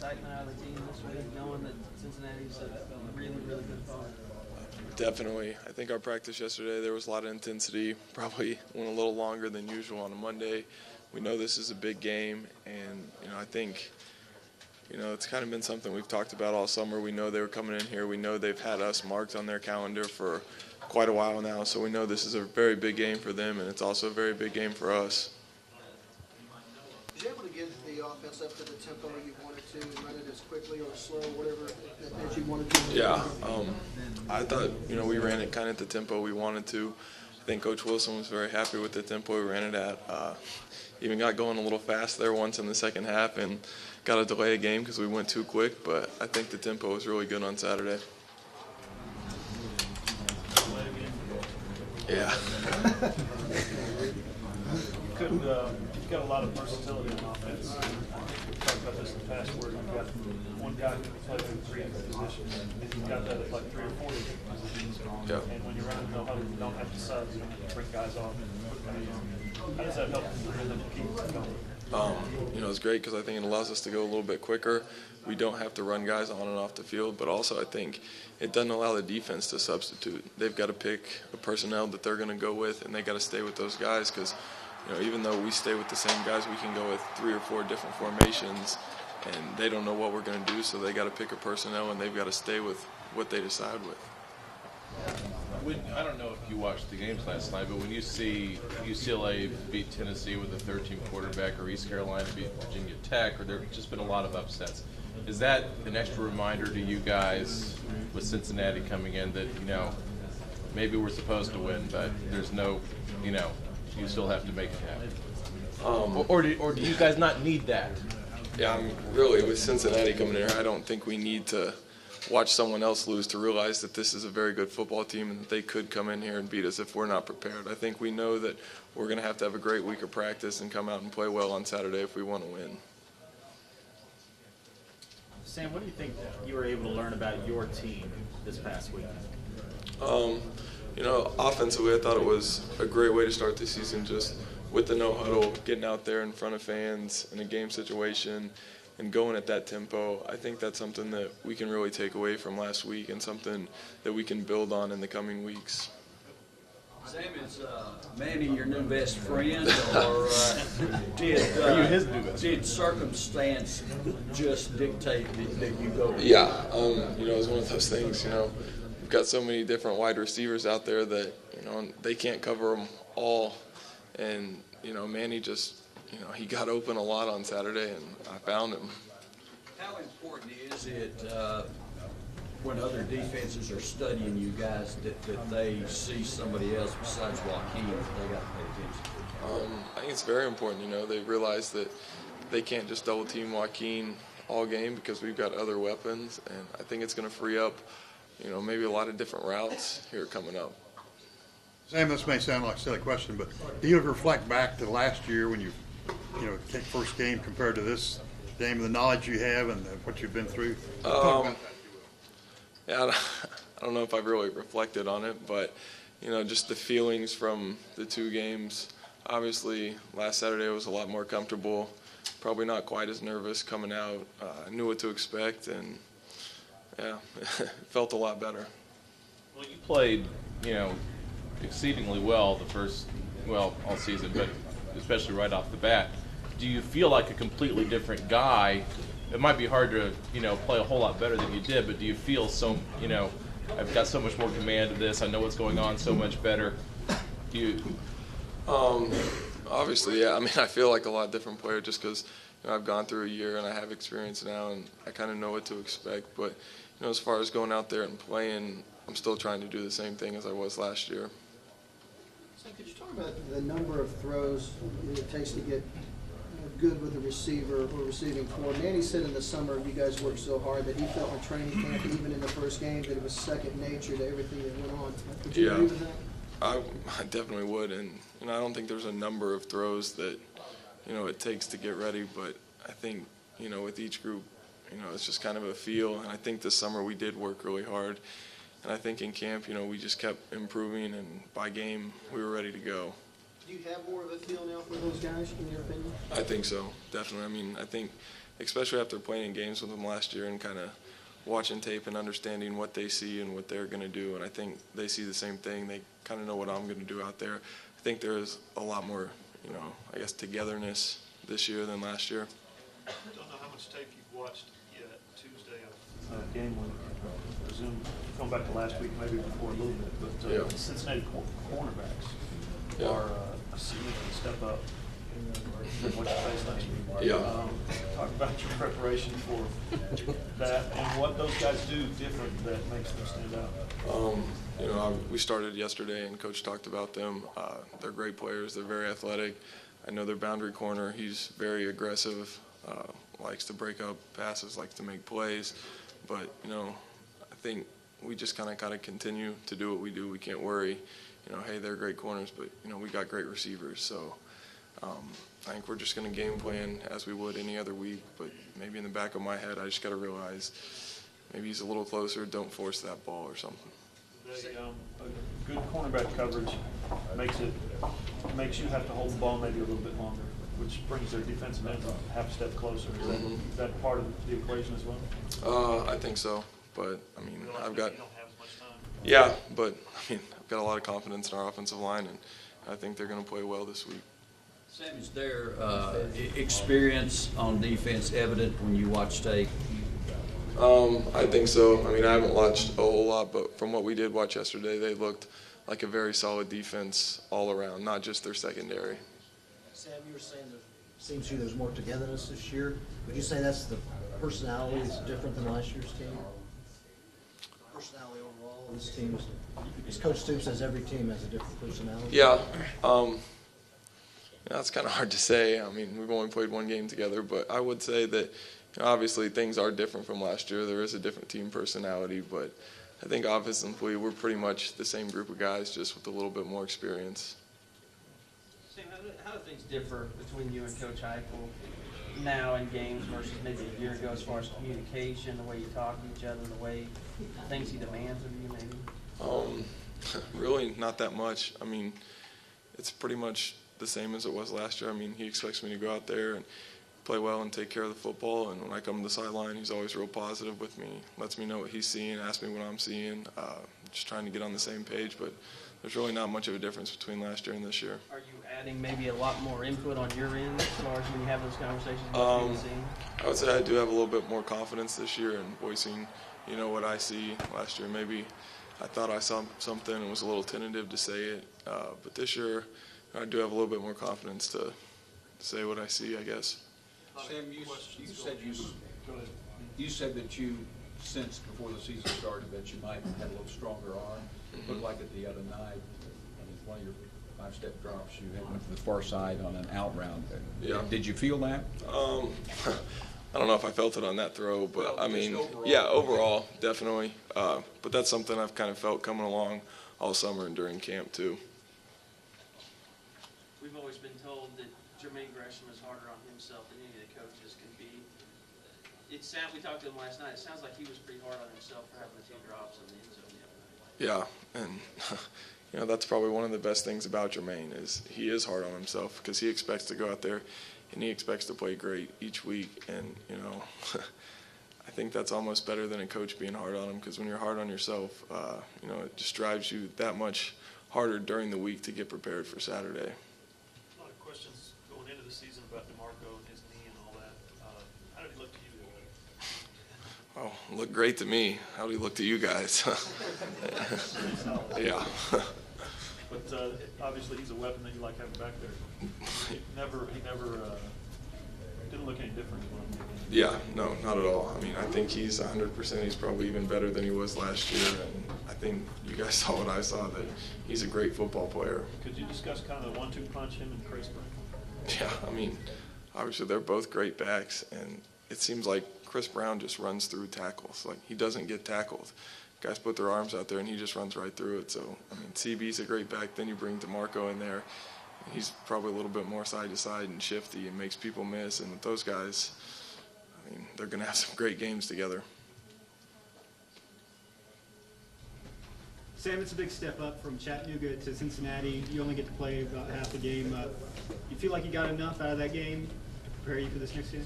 excitement out of the team this week, knowing that Cincinnati's a really, really good opponent? Definitely. I think our practice yesterday, there was a lot of intensity, probably went a little longer than usual on a Monday. We know this is a big game, and, I think, it's kind of been something we've talked about all summer. We know they were coming in here. We know they've had us marked on their calendar for quite a while now, so we know this is a very big game for them, and it's also a very big game for us. Was you able to get the offense up to the tempo you wanted to and run it as quickly or slow, whatever that you wanted to? Yeah, I thought, we ran it kind of at the tempo we wanted to. I think Coach Wilson was very happy with the tempo we ran it at. Even got going a little fast there once in the second half and got to delay a game because we went too quick, but I think the tempo was really good on Saturday. Yeah. You've got a lot of versatility on offense. We've talked about this in the past where you've got one guy who can play in 3 different positions, and you've got that at like 3 or 4 different positions. Yeah. And when you're running no huddle, you don't have to subs, you don't have to bring guys off and put guys on. How does that help the rhythm to keep it going? It's great because I think it allows us to go a little bit quicker. We don't have to run guys on and off the field, but also I think it doesn't allow the defense to substitute. They've got to pick a personnel that they're going to go with, and they got to stay with those guys because, even though we stay with the same guys, we can go with 3 or 4 different formations, and they don't know what we're going to do, so they got to pick a personnel, and they've got to stay with what they decide with. I don't know if you watched the games last night, but when you see UCLA beat Tennessee with a 13th quarterback, or East Carolina beat Virginia Tech, or there have just been a lot of upsets, is that an extra reminder to you guys with Cincinnati coming in that, maybe we're supposed to win, but there's no, you still have to make it happen? Or do you guys not need that? Yeah, really, with Cincinnati coming in here, I don't think we need to watch someone else lose to realize that this is a very good football team and that they could come in here and beat us if we're not prepared. I think we know that we're going to have a great week of practice and come out and play well on Saturday if we want to win. Sam, what do you think you were able to learn about your team this past week? Offensively, I thought it was a great way to start the season, just with the no huddle, getting out there in front of fans in a game situation and going at that tempo. I think that's something that we can really take away from last week and something that we can build on in the coming weeks. Sam, is Manny your new best friend, or did circumstance just dictate that you go? Yeah, it's one of those things. We've got so many different wide receivers out there that they can't cover them all, and Manny just he got open a lot on Saturday, and I found him. How important is it when other defenses are studying you guys that they see somebody else besides Joaquin that they got to pay attention to? I think it's very important. They realize that they can't just double team Joaquin all game because we've got other weapons, and I think it's going to free up maybe a lot of different routes here coming up. Sam, this may sound like a silly question, but do you reflect back to last year when you take first game compared to this game, the knowledge you have and what you've been through? Yeah, I don't know if I've really reflected on it, but just the feelings from the 2 games. Obviously, last Saturday I was a lot more comfortable, probably not quite as nervous coming out. I knew what to expect, and yeah, it felt a lot better. Well, you played, exceedingly well all season, but especially right off the bat. Do you feel like a completely different guy? It might be hard to, play a whole lot better than you did, but do you feel so, I've got so much more command of this, I know what's going on so much better? Do you? Obviously, yeah. I feel like a lot different player just because I've gone through a year and I have experience now and I kind of know what to expect. But, as far as going out there and playing, I'm still trying to do the same thing as I was last year. So could you talk about the number of throws it takes to get good with a receiver or receiving core? Manny said in the summer you guys worked so hard that he felt in training camp, even in the first game, that it was second nature to everything that went on. Would you agree with that? I definitely would, and I don't think there's a number of throws that it takes to get ready, but I think with each group, it's just kind of a feel, and I think this summer we did work really hard, and I think in camp, we just kept improving, and by game we were ready to go. Do you have more of a feel now for those guys, in your opinion? I think so, definitely. I think especially after playing in games with them last year and kind of watching tape and understanding what they see and what they're going to do. And I think they see the same thing. They kind of know what I'm going to do out there. I think there is a lot more, I guess, togetherness this year than last year. I don't know how much tape you've watched yet Tuesday of game one. I presume going back to last week, maybe before a little bit, but Yeah. the Cincinnati cornerbacks Yeah. are a significant step up from what you faced last week. Yeah. Talk about your preparation for that and what those guys do different that makes them stand out. We started yesterday, and Coach talked about them. They're great players. They're very athletic. I know their boundary corner. He's very aggressive, likes to break up passes, likes to make plays. But, I think we just kind of continue to do what we do. We can't worry, hey, they're great corners, but, we got great receivers. So I think we're just going to game plan as we would any other week. But maybe in the back of my head, I just got to realize maybe he's a little closer. Don't force that ball or something. A good cornerback coverage makes you have to hold the ball maybe a little bit longer, which brings their defensive end a half step closer. Is that part of the equation as well? I think so, but I've got. You don't have as much time. Yeah, but I've got a lot of confidence in our offensive line, and I think they're going to play well this week. Sam, is their experience on defense evident when you watch tape? I think so. I haven't watched a whole lot, but from what we did watch yesterday, they looked like a very solid defense all around, not just their secondary. Sam, you were saying there seems to be there's more togetherness this year. Would you say that's the personality is different than last year's team? Personality overall of this team? Because Coach Stoops says every team has a different personality. Yeah. It's kind of hard to say. We've only played one game together, but I would say that obviously things are different from last year. There is a different team personality, but I think offensively we're pretty much the same group of guys, just with a little bit more experience. Sam, how do things differ between you and Coach Heupel now in games versus maybe a year ago as far as communication, the way you talk to each other, the way things he demands of you maybe? Really not that much. It's pretty much the same as it was last year. He expects me to go out there and play well and take care of the football, and when I come to the sideline, he's always real positive with me, lets me know what he's seeing, asks me what I'm seeing, just trying to get on the same page, but there's really not much of a difference between last year and this year. Are you adding maybe a lot more input on your end as far as when you have those conversations with the team? I would say I do have a little bit more confidence this year in voicing, what I see. Last year maybe I thought I saw something and was a little tentative to say it, but this year I do have a little bit more confidence to say what I see, I guess. Sam, you said that you sensed before the season started that you might have a little stronger arm. It looked like it the other night. One of your 5-step drops, you went to the far side on an out route. Yeah. Did you feel that? I don't know if I felt it on that throw, but overall. overall, definitely. But that's something I've kind of felt coming along all summer and during camp too. We've always been told that Jermaine Gresham is harder on himself than any of the coaches can be. We talked to him last night. It sounds like he was pretty hard on himself for having the 2 drops in the end zone the other night. Yeah, and that's probably one of the best things about Jermaine is he is hard on himself because he expects to go out there and he expects to play great each week. And, I think that's almost better than a coach being hard on him because when you're hard on yourself, it just drives you that much harder during the week to get prepared for Saturday. A lot of questions going into the season about DeMarco and his knee and all that. How did he look to you? Oh, looked great to me. How do he look to you guys? Yeah. But obviously he's a weapon that you like having back there. He never didn't look any different. Yeah, no, not at all. I think he's 100%. He's probably even better than he was last year. And I think you guys saw what I saw, that he's a great football player. Could you discuss kind of the 1-2 punch him and Chris Brown? Yeah, obviously they're both great backs, and it seems like Chris Brown just runs through tackles. Like, he doesn't get tackled. Guys put their arms out there, and he just runs right through it. So, CB's a great back. Then you bring DeMarco in there. And he's probably a little bit more side to side and shifty and makes people miss. And with those guys, they're going to have some great games together. Sam, it's a big step up from Chattanooga to Cincinnati. You only get to play about half the game. You feel like you got enough out of that game to prepare you for this next game?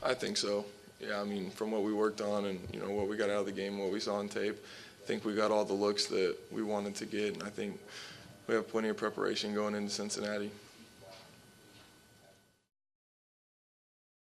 I think so. Yeah, I mean, from what we worked on and, you know, what we got out of the game, what we saw on tape, I think we got all the looks that we wanted to get, and I think we have plenty of preparation going into Cincinnati.